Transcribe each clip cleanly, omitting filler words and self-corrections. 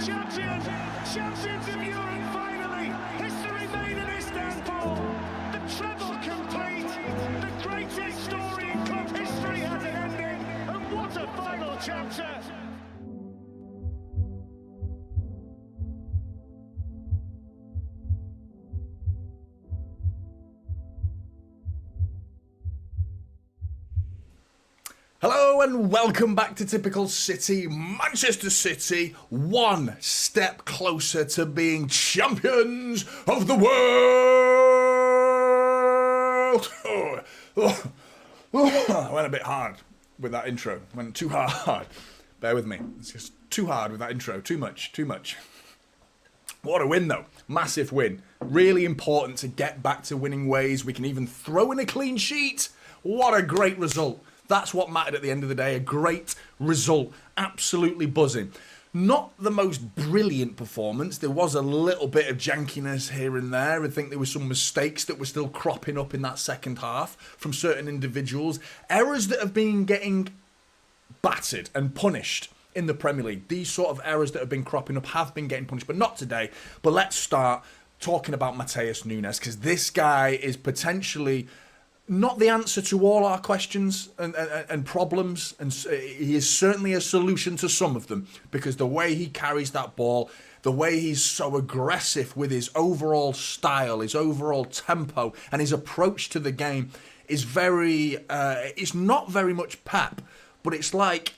champions! Champions of Europe finally! History made in Istanbul! The treble complete! The greatest story in club history has ended! And what a final chapter! Hello and welcome back to Typical City. Manchester City, one step closer to being champions of the world. I went a bit hard with that intro. Went too hard. Bear with me. It's just too hard with that intro. Too much. What a win though. Massive win. Really important to get back to winning ways. We can even throw in a clean sheet. What a great result. That's what mattered at the end of the day. A great result. Absolutely buzzing. Not the most brilliant performance. There was a little bit of jankiness here and there. I think there were some mistakes that were still cropping up in that second half from certain individuals. Errors that have been getting battered and punished in the Premier League. These sort of errors that have been cropping up have been getting punished, but not today. But let's start talking about MATHEUS NUNES, because this guy is potentially not the answer to all our questions and problems, and he is certainly a solution to some of them, because the way he carries that ball, the way he's so aggressive with his overall style, his overall tempo, and his approach to the game is very, it's not very much pep, but it's like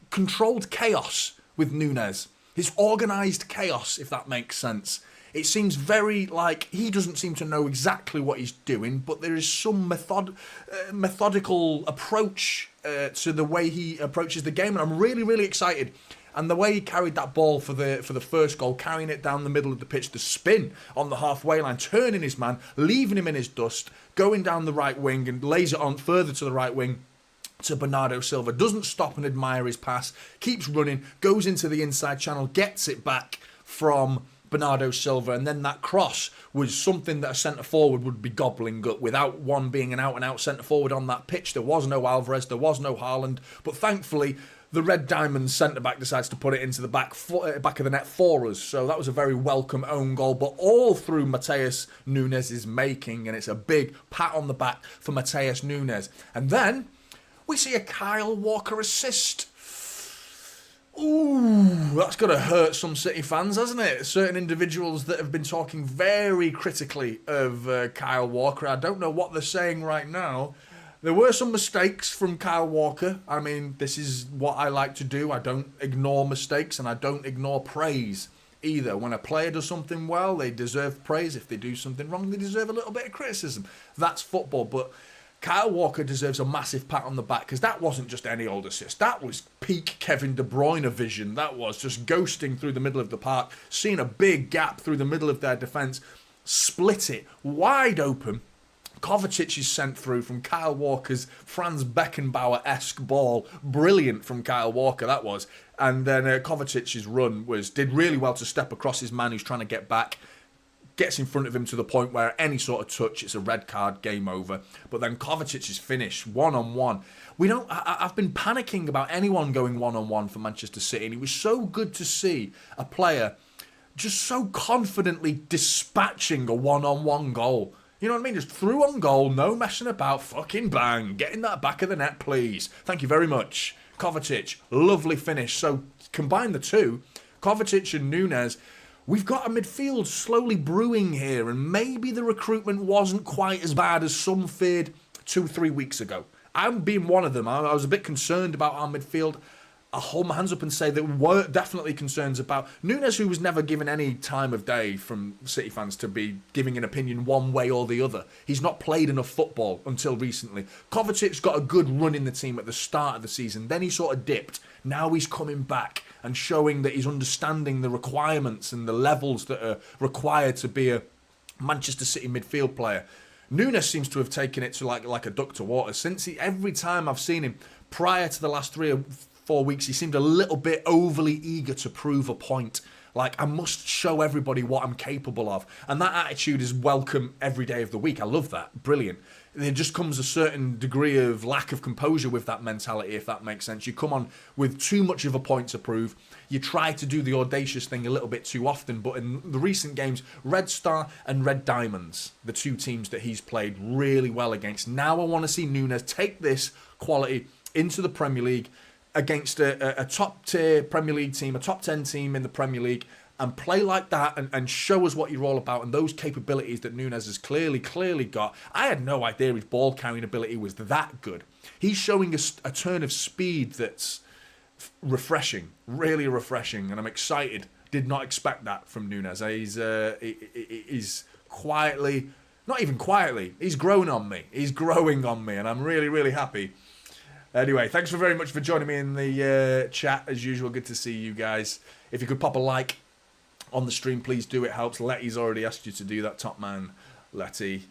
controlled chaos with Nunes. It's organised chaos, if that makes sense. It seems very like he doesn't seem to know exactly what he's doing, but there is some methodical approach to the way he approaches the game, and I'm really, really excited. And the way he carried that ball for the first goal, carrying it down the middle of the pitch, the spin on the halfway line, turning his man, leaving him in his dust, going down the right wing and lays it on further to the right wing to Bernardo Silva, doesn't stop and admire his pass, keeps running, goes into the inside channel, gets it back from Bernardo Silva, and then that cross was something that a centre forward would be gobbling up without one being an out-and-out centre forward on that pitch. There was no Alvarez, there was no Haaland, but thankfully the Red Diamond centre-back decides to put it into the back of the net for us. So that was a very welcome own goal, but all through MATHEUS Nunes' making, and it's a big pat on the back for MATHEUS Nunes. And then we see a Kyle Walker assist. Ooh, that's going to hurt some City fans, hasn't it? Certain individuals that have been talking very critically of Kyle Walker. I don't know what they're saying right now. There were some mistakes from Kyle Walker. I mean, this is what I like to do. I don't ignore mistakes, and I don't ignore praise either. When a player does something well, they deserve praise. If they do something wrong, they deserve a little bit of criticism. That's football, but Kyle Walker deserves a massive pat on the back, because that wasn't just any old assist. That was peak Kevin De Bruyne vision. That was just ghosting through the middle of the park, seeing a big gap through the middle of their defence, split it wide open. Kovacic is sent through from Kyle Walker's Franz Beckenbauer-esque ball. Brilliant from Kyle Walker, that was. And then Kovacic's run did really well to step across his man who's trying to get back. Gets in front of him to the point where any sort of touch, it's a red card, game over. But then Kovacic's finish, one-on-one. I've been panicking about anyone going one-on-one for Manchester City, and it was so good to see a player just so confidently dispatching a one-on-one goal. You know what I mean? Just through on goal, no messing about, fucking bang. Get in that back of the net, please. Thank you very much. Kovacic, lovely finish. So combine the two, Kovacic and Nunes. We've got a midfield slowly brewing here, and maybe the recruitment wasn't quite as bad as some feared 2-3 weeks ago. I'm being one of them. I was a bit concerned about our midfield. I'll hold my hands up and say there were definitely concerns about Nunes, who was never given any time of day from City fans to be giving an opinion one way or the other. He's not played enough football until recently. Kovacic's got a good run in the team at the start of the season. Then he sort of dipped. Now he's coming back and showing that he's understanding the requirements and the levels that are required to be a Manchester City midfield player. Nunes seems to have taken it to like a duck to water. Every time I've seen him prior to the last 3 or 4 weeks, he seemed a little bit overly eager to prove a point. Like, I must show everybody what I'm capable of. And that attitude is welcome every day of the week. I love that. Brilliant. there just comes a certain degree of lack of composure with that mentality, if that makes sense. You come on with too much of a point to prove. You try to do the audacious thing a little bit too often. But in the recent games, Red Star and Red Diamonds, the two teams that he's played really well against. Now I want to see Nunes take this quality into the Premier League against a top-tier Premier League team, a top 10 team in the Premier League, and play like that and show us what you're all about and those capabilities that Nunes has clearly got. I had no idea his ball carrying ability was that good. He's showing a turn of speed that's refreshing, really refreshing, and I'm excited. Did not expect that from Nunes. He's quietly, not even quietly, he's grown on me. He's growing on me, and I'm really, really happy. Anyway, thanks very much for joining me in the chat. As usual, good to see you guys. If you could pop a like on the stream, please do. It helps. Letty's already asked you to do that. Top man, Letty.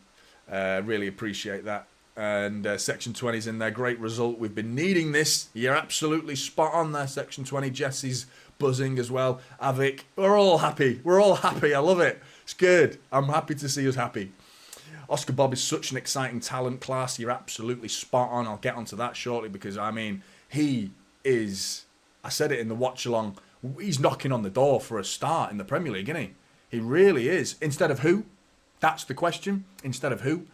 Really appreciate that. And Section 20's in there. Great result. We've been needing this. You're absolutely spot on there, Section 20. Jesse's buzzing as well. Avik. We're all happy. We're all happy. I love it. It's good. I'm happy to see us happy. Oscar Bob is such an exciting talent class. You're absolutely spot on. I'll get onto that shortly because, I mean, he is... I said it in the watch-along. He's knocking on the door for a start in the Premier League, isn't he? He really is. Instead of who? That's the question. Instead of who?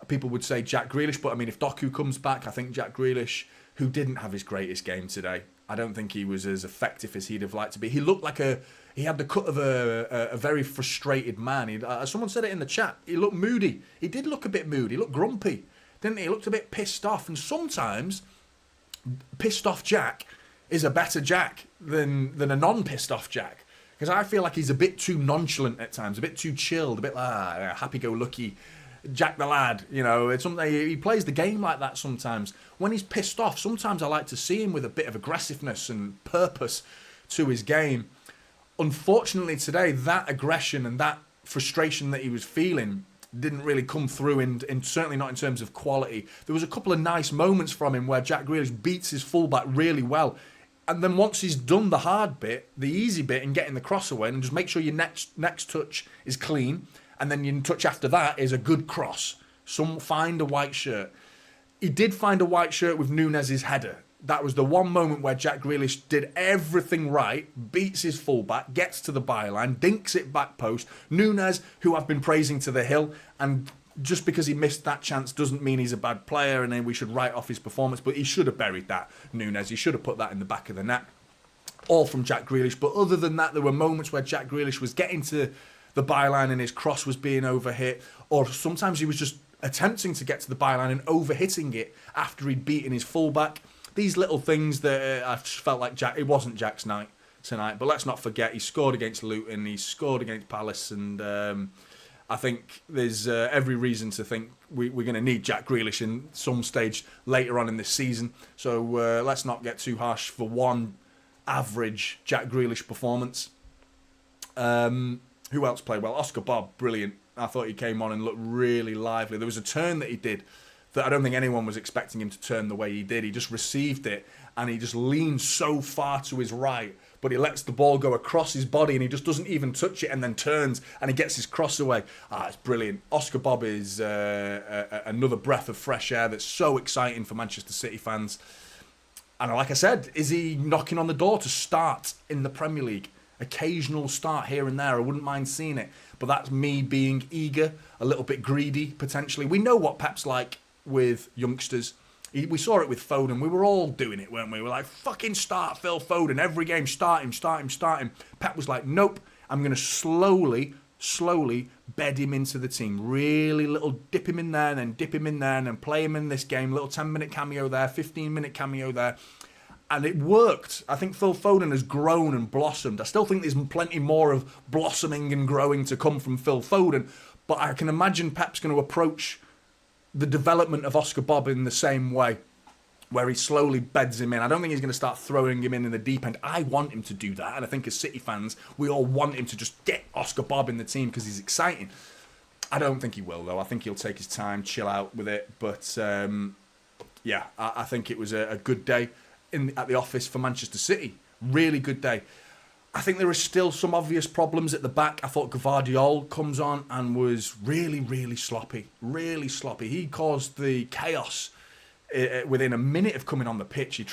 People would say Jack Grealish, but I mean, if Doku comes back, I think Jack Grealish, who didn't have his greatest game today, I don't think he was as effective as he'd have liked to be. He looked like he had the cut of a very frustrated man. Someone said it in the chat. He looked moody. He did look a bit moody. He looked grumpy, didn't he? He looked a bit pissed off. And sometimes, pissed off Jack is a better Jack than a non-pissed off Jack. Because I feel like he's a bit too nonchalant at times, a bit too chilled, a bit happy-go-lucky Jack the lad. You know, he plays the game like that sometimes. When he's pissed off, sometimes I like to see him with a bit of aggressiveness and purpose to his game. Unfortunately today, that aggression and that frustration that he was feeling didn't really come through, and certainly not in terms of quality. There was a couple of nice moments from him where Jack Grealish beats his fullback really well. And then once he's done the hard bit, the easy bit in getting the cross away, and just make sure your next touch is clean, and then your touch after that is a good cross. Find a white shirt. He did find a white shirt with Nunes' header. That was the one moment where Jack Grealish did everything right, beats his fullback, gets to the byline, dinks it back post. Nunes, who I've been praising to the hill, and just because he missed that chance doesn't mean he's a bad player and then we should write off his performance, but he should have buried that, Nunes. He should have put that in the back of the net. All from Jack Grealish. But other than that, there were moments where Jack Grealish was getting to the byline and his cross was being overhit, or sometimes he was just attempting to get to the byline and overhitting it after he'd beaten his fullback. These little things that I felt like it wasn't Jack's night tonight, but let's not forget he scored against Luton, he scored against Palace, and I think there's every reason to think we're going to need Jack Grealish in some stage later on in this season. So let's not get too harsh for one average Jack Grealish performance. Who else played well? Oscar Bob, brilliant. I thought he came on and looked really lively. There was a turn that he did that I don't think anyone was expecting him to turn the way he did. He just received it and he just leans so far to his right, but he lets the ball go across his body and he just doesn't even touch it and then turns and he gets his cross away. It's brilliant. Oscar Bob is another breath of fresh air that's so exciting for Manchester City fans. And like I said, is he knocking on the door to start in the Premier League? Occasional start here and there, I wouldn't mind seeing it. But that's me being eager, a little bit greedy, potentially. We know what Pep's like with youngsters. We saw it with Foden. We were all doing it, weren't we? We were like, fucking start Phil Foden. Every game, start him. Pep was like, nope, I'm going to slowly bed him into the team. Really little dip him in there and then dip him in there and then play him in this game. Little 10-minute cameo there, 15-minute cameo there. And it worked. I think Phil Foden has grown and blossomed. I still think there's plenty more of blossoming and growing to come from Phil Foden. But I can imagine Pep's going to approach the development of Oscar Bob in the same way, where he slowly beds him in. I don't think he's going to start throwing him in the deep end. I want him to do that. And I think as City fans, we all want him to just get Oscar Bob in the team because he's exciting. I don't think he will, though. I think he'll take his time, chill out with it. But, yeah, I think it was a good day at the office for Manchester City. Really good day. I think there are still some obvious problems at the back. I thought Gvardiol comes on and was really, really sloppy. Really sloppy. He caused the chaos within a minute of coming on the pitch. He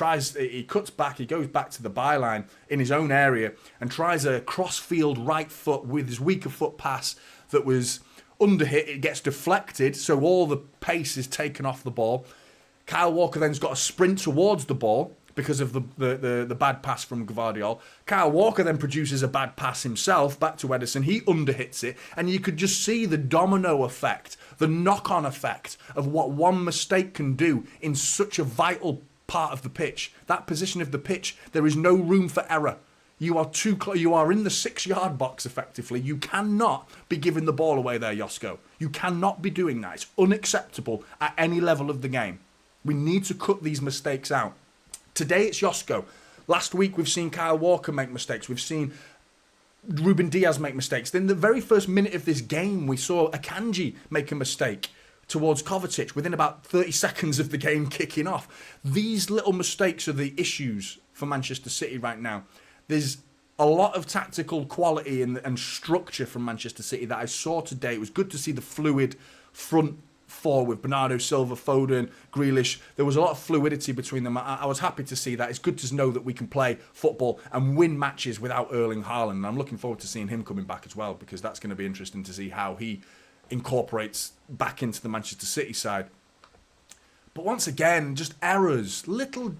cuts back, he goes back to the byline in his own area and tries a cross-field right foot with his weaker foot pass that was underhit. It gets deflected, so all the pace is taken off the ball. Kyle Walker then's got a sprint towards the ball because of the bad pass from Gvardiol. Kyle Walker then produces a bad pass himself back to Ederson. He underhits it, and you could just see the domino effect, the knock-on effect of what one mistake can do in such a vital part of the pitch. That position of the pitch, there is no room for error. You are too close. You are in the 6-yard box, effectively. You cannot be giving the ball away there, Josko. You cannot be doing that. It's unacceptable at any level of the game. We need to cut these mistakes out. Today it's Josko. Last week we've seen Kyle Walker make mistakes. We've seen Ruben Diaz make mistakes. Then the very first minute of this game we saw Akanji make a mistake towards Kovacic within about 30 seconds of the game kicking off. These little mistakes are the issues for Manchester City right now. There's a lot of tactical quality and structure from Manchester City that I saw today. It was good to see the fluid front four with Bernardo Silva, Foden, Grealish. There was a lot of fluidity between them. I was happy to see that. It's good to know that we can play football and win matches without Erling Haaland. And I'm looking forward to seeing him coming back as well, because that's going to be interesting to see how he incorporates back into the Manchester City side. But once again, just errors, little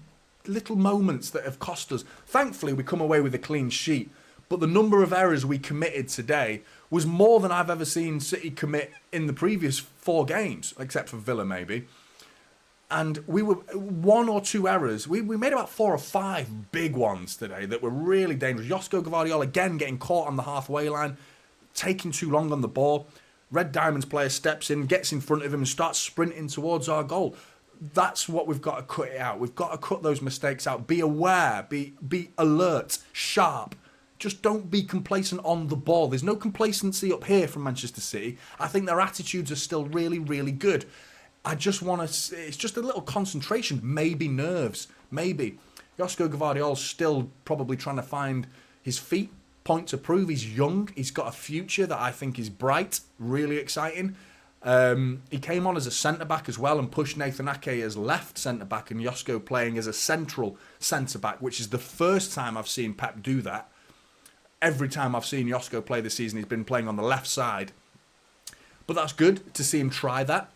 moments that have cost us. Thankfully, we come away with a clean sheet. But the number of errors we committed today was more than I've ever seen City commit in the previous 4 games, except for Villa maybe. And we were 1 or 2 errors. We made about 4 or 5 big ones today that were really dangerous. Josko Gvardiol again getting caught on the halfway line, taking too long on the ball. Red Diamonds player steps in, gets in front of him and starts sprinting towards our goal. That's what we've got to cut it out. We've got to cut those mistakes out. Be aware, be alert, sharp. Just don't be complacent on the ball. There's no complacency up here from Manchester City. I think their attitudes are still really, really good. I just want to... It's just a little concentration. Maybe nerves. Maybe. Josko Gvardiol's still probably trying to find his feet. Point to prove. He's young. He's got a future that I think is bright. Really exciting. He came on as a centre-back as well and pushed Nathan Ake as left centre-back and Josko playing as a central centre-back, which is the first time I've seen Pep do that. Every time I've seen Josko play this season, he's been playing on the left side. But that's good to see him try that.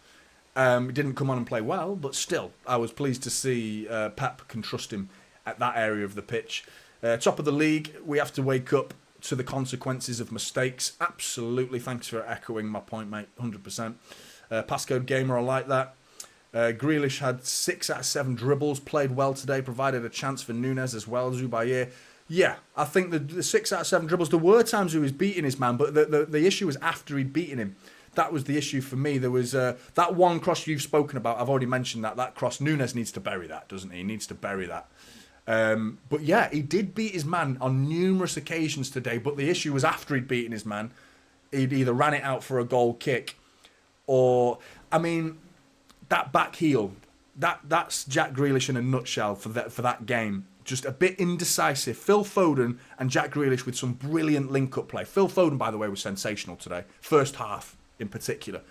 He didn't come on and play well, but still, I was pleased to see Pep can trust him at that area of the pitch. Top of the league, we have to wake up to the consequences of mistakes. Absolutely, thanks for echoing my point, mate, 100%. Passcode Gamer, I like that. Grealish had 6 out of 7 dribbles, played well today, provided a chance for Nunes as well. Zubair, yeah, I think the 6 out of 7 dribbles, there were times he was beating his man, but the issue was after he'd beaten him. That was the issue for me. There was that one cross you've spoken about. I've already mentioned that cross. Nunes needs to bury that, doesn't he? He needs to bury that. But yeah, he did beat his man on numerous occasions today, but the issue was after he'd beaten his man. He'd either ran it out for a goal kick or, I mean, that back heel, that's Jack Grealish in a nutshell for that game. Just a bit indecisive. Phil Foden and Jack Grealish with some brilliant link-up play. Phil Foden, by the way, was sensational today. First half in particular.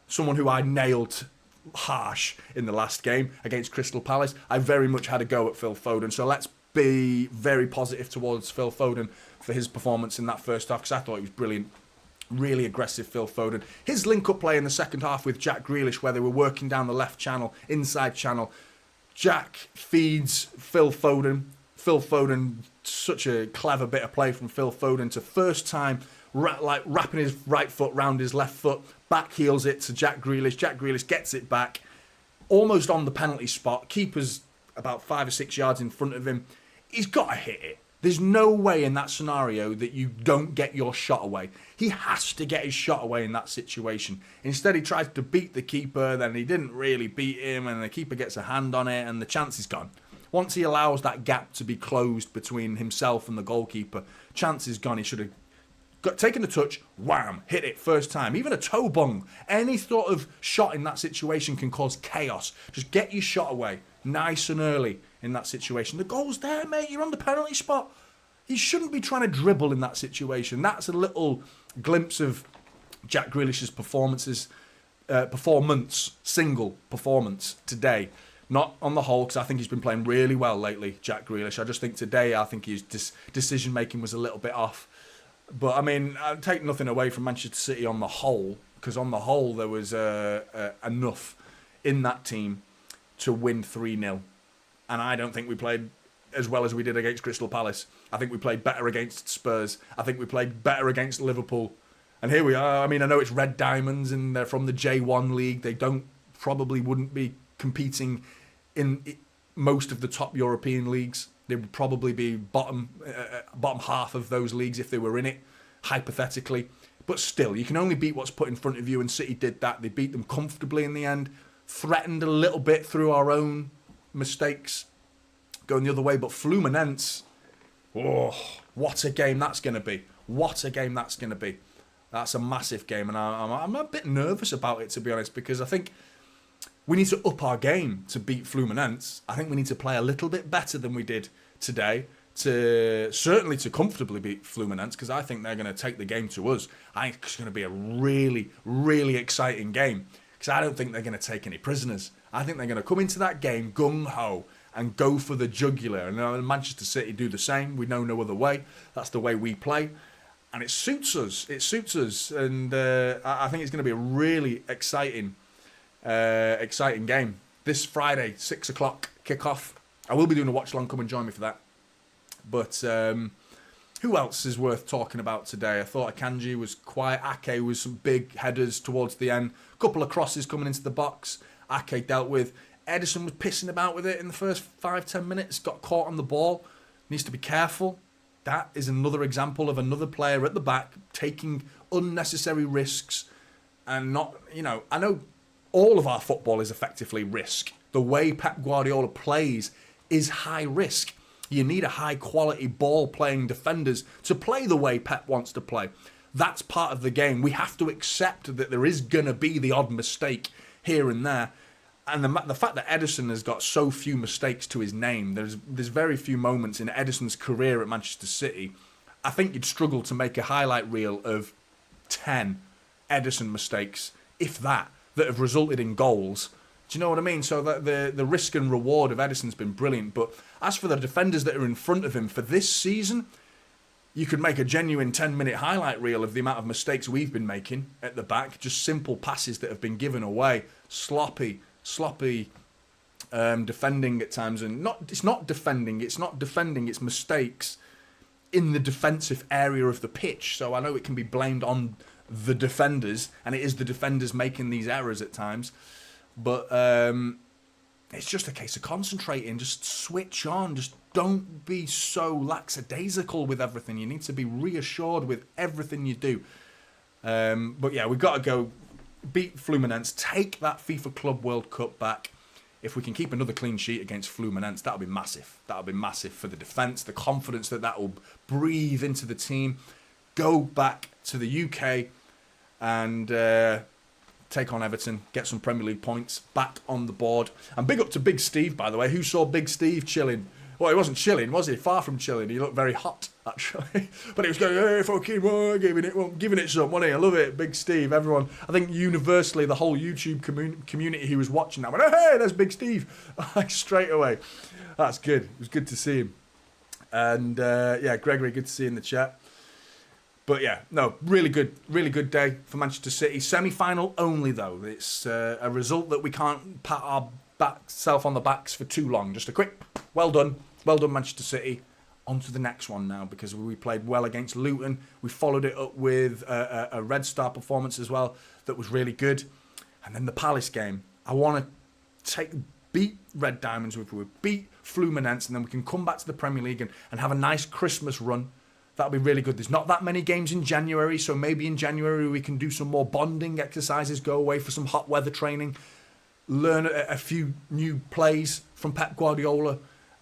Someone who I nailed harsh in the last game against Crystal Palace. I very much had a go at Phil Foden. So let's be very positive towards Phil Foden for his performance in that first half, because I thought he was brilliant. Really aggressive Phil Foden. His link-up play in the second half with Jack Grealish, where they were working down the left channel, inside channel. Jack feeds Phil Foden. Phil Foden, such a clever bit of play from Phil Foden to first time wrapping his right foot round his left foot, back heels it to Jack Grealish. Jack Grealish gets it back, almost on the penalty spot. Keeper's about 5 or 6 yards in front of him. He's got to hit it. There's no way in that scenario that you don't get your shot away. He has to get his shot away in that situation. Instead, he tries to beat the keeper, then he didn't really beat him, and the keeper gets a hand on it, and the chance is gone. Once he allows that gap to be closed between himself and the goalkeeper, chance is gone. He should have taken the touch, wham, hit it first time. Even a toe bung. Any sort of shot in that situation can cause chaos. Just get your shot away nice and early in that situation. The goal's there, mate. You're on the penalty spot. he shouldn't be trying to dribble in that situation. That's a little glimpse of Jack Grealish's single performance today. Not on the whole, because I think he's been playing really well lately, Jack Grealish. I just think today, I think his decision-making was a little bit off. But, I mean, I take nothing away from Manchester City on the whole, because on the whole, there was enough in that team to win 3-0. And I don't think we played as well as we did against Crystal Palace. I think we played better against Spurs. I think we played better against Liverpool. And here we are. I mean, I know it's Red Diamonds and they're from the J1 League. They probably wouldn't be competing in most of the top European leagues. They would probably be bottom half of those leagues if they were in it, hypothetically. But still, you can only beat what's put in front of you, and City did that. They beat them comfortably in the end, threatened a little bit through our own mistakes going the other way. But Fluminense, oh, what a game that's going to be. What a game that's going to be. That's a massive game, and I'm a bit nervous about it, to be honest, because I think we need to up our game to beat Fluminense. I think we need to play a little bit better than we did today, certainly to comfortably beat Fluminense, because I think they're going to take the game to us. I think it's going to be a really, really exciting game, because I don't think they're going to take any prisoners. I think they're going to come into that game gung-ho and go for the jugular. And Manchester City do the same. We know no other way. That's the way we play. And it suits us. It suits us. And I think it's going to be a really exciting game. This Friday, 6 o'clock kickoff. I will be doing a watch along. Come and join me for that. But who else is worth talking about today? I thought Akanji was quiet. Ake was some big headers towards the end. A couple of crosses coming into the box. Ake dealt with. Ederson was pissing about with it in the first 5-10 minutes. Got caught on the ball. Needs to be careful. That is another example of another player at the back taking unnecessary risks and not, I know all of our football is effectively risk. The way Pep Guardiola plays is high risk. You need a high quality ball playing defenders to play the way Pep wants to play. That's part of the game. We have to accept that there is going to be the odd mistake here and there. And the fact that Ederson has got so few mistakes to his name, there's very few moments in Ederson's career at Manchester City. I think you'd struggle to make a highlight reel of 10 Ederson mistakes, if that have resulted in goals. Do you know what I mean? So that the risk and reward of Ederson's been brilliant. But as for the defenders that are in front of him for this season, you could make a genuine 10-minute highlight reel of the amount of mistakes we've been making at the back. Just simple passes that have been given away. Sloppy defending at times, and it's not defending, it's mistakes in the defensive area of the pitch. So I know it can be blamed on the defenders, and it is the defenders making these errors at times, but it's just a case of concentrating, just switch on, just don't be so lackadaisical with everything. You need to be reassured with everything you do. But yeah, we've got to go beat Fluminense, take that FIFA Club World Cup back. If we can keep another clean sheet against Fluminense, that'll be massive. That'll be massive for the defence, the confidence that will breathe into the team. Go back to the UK and take on Everton, get some Premier League points back on the board. And big up to Big Steve, by the way. Who saw Big Steve chilling? Well, he wasn't chilling, was he? Far from chilling. He looked very hot, actually. But he was going, hey, fucking, giving it some, wasn't he? I love it, Big Steve. Everyone, I think universally, the whole YouTube community who was watching that went, hey, there's Big Steve. Like, straight away. That's good. It was good to see him. And, yeah, Gregory, good to see you in the chat. But, yeah, no, really good day for Manchester City. Semi-final only, though. It's a result that we can't pat our self on the backs for too long. Just a quick, well done, Manchester City. On to the next one now, because we played well against Luton. We followed it up with a Red Star performance as well that was really good. And then the Palace game. I want to beat Red Diamonds, if we beat Fluminense, and then we can come back to the Premier League and have a nice Christmas run. That'll be really good. There's not that many games in January, so maybe in January we can do some more bonding exercises, go away for some hot weather training, learn a few new plays from Pep Guardiola,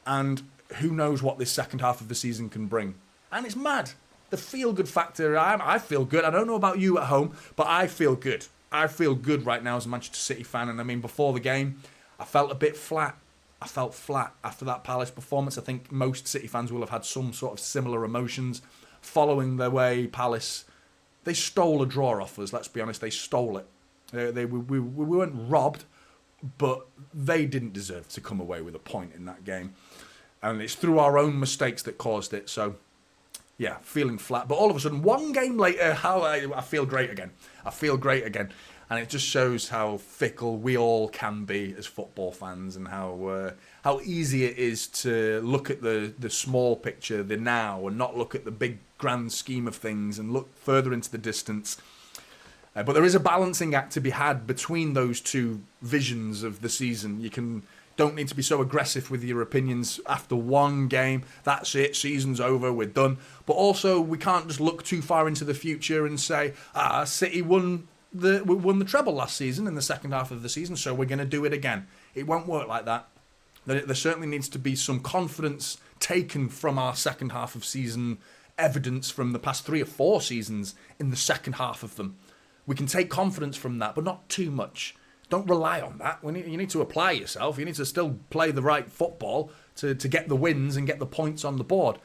and who knows what this second half of the season can bring. And it's mad. The feel-good factor, I feel good. I don't know about you at home, but I feel good. I feel good right now as a Manchester City fan. And I mean, before the game, I felt a bit flat. I felt flat after that Palace performance. I think most City fans will have had some sort of similar emotions following their way. Palace, they stole a draw off us, let's be honest. They stole it. We weren't robbed, but they didn't deserve to come away with a point in that game. And it's through our own mistakes that caused it. So, yeah, feeling flat. But all of a sudden, one game later, how I feel great again. I feel great again. And it just shows how fickle we all can be as football fans, and how easy it is to look at the small picture, the now, and not look at the big grand scheme of things and look further into the distance. But there is a balancing act to be had between those two visions of the season. Don't need to be so aggressive with your opinions after one game. That's it, season's over, we're done. But also, we can't just look too far into the future and say, City won the treble last season in the second half of the season, so we're going to do it again. It won't work like that. There certainly needs to be some confidence taken from our second half of season evidence from the past 3 or 4 seasons in the second half of them. We can take confidence from that, but not too much. Don't rely on that. You need to apply yourself. You need to still play the right football to get the wins and get the points on the board.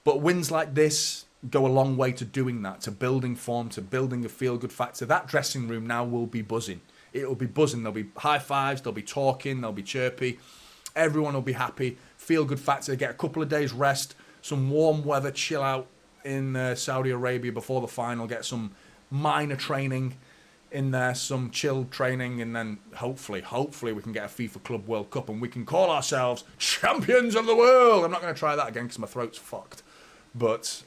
But wins like this go a long way to doing that, to building form, to building a feel-good factor. That dressing room now will be buzzing. It'll be buzzing. There'll be high fives, there'll be talking, there'll be chirpy. Everyone will be happy. Feel-good factor, get a couple of days rest, some warm weather, chill out in Saudi Arabia before the final, get some minor training in there, some chilled training, and then hopefully we can get a FIFA Club World Cup and we can call ourselves champions of the world. I'm not going to try that again because my throat's fucked. But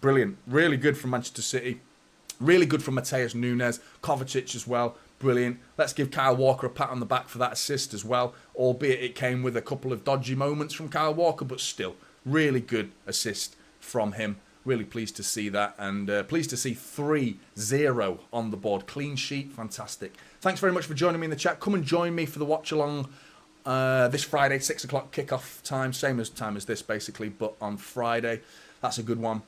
brilliant. Really good from Manchester City. Really good from MATHEUS NUNES. Kovacic as well. Brilliant. Let's give Kyle Walker a pat on the back for that assist as well, albeit it came with a couple of dodgy moments from Kyle Walker, but still, really good assist from him. Really pleased to see that, and pleased to see 3-0 on the board. Clean sheet, fantastic. Thanks very much for joining me in the chat. Come and join me for the watch along this Friday, 6 o'clock kickoff time, same time as this basically, but on Friday. That's a good one.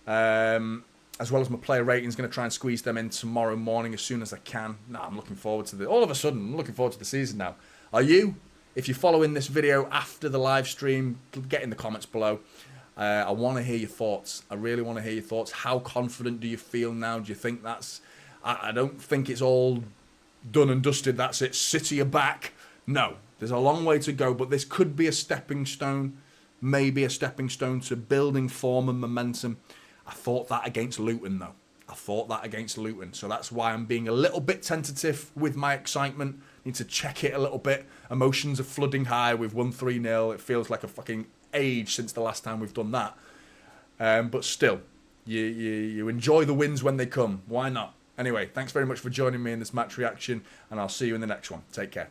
As well as my player ratings, going to try and squeeze them in tomorrow morning as soon as I can. I'm looking forward to all of a sudden, I'm looking forward to the season now. Are you? If you're following this video after the live stream, get in the comments below. I want to hear your thoughts. I really want to hear your thoughts. How confident do you feel now? Do you think that's... I don't think it's all done and dusted. That's it. City are back. No. There's a long way to go, but this could be a stepping stone. Maybe a stepping stone to building form and momentum. I thought that against Luton, though. I thought that against Luton. So that's why I'm being a little bit tentative with my excitement. Need to check it a little bit. Emotions are flooding high. We've won 3-0. It feels like a fucking age since the last time we've done that. But still, you enjoy the wins when they come. Why not? Anyway, thanks very much for joining me in this match reaction, and I'll see you in the next one. Take care.